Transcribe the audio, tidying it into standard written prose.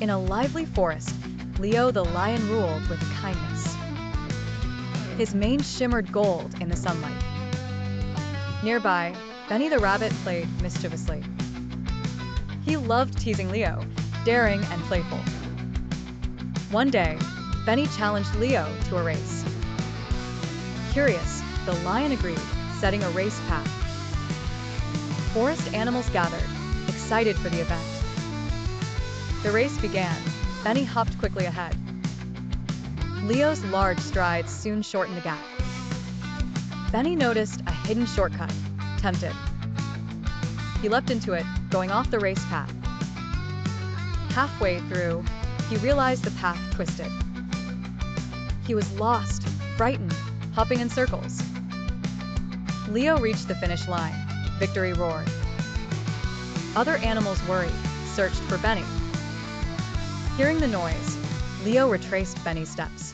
In a lively forest, Leo the lion ruled with kindness. His mane shimmered gold in the sunlight. Nearby, Benny the rabbit played mischievously. He loved teasing Leo, daring and playful. One day, Benny challenged Leo to a race. Curious, the lion agreed, setting a race path. Forest animals gathered, excited for the event. The race began. Benny hopped quickly ahead. Leo's large strides soon shortened the gap. Benny noticed a hidden shortcut, tempted. He leapt into it, going off the race path. Halfway through, he realized the path twisted. He was lost, frightened, hopping in circles. Leo reached the finish line. Victory roared. Other animals worried, searched for Benny. Hearing the noise, Leo retraced Benny's steps.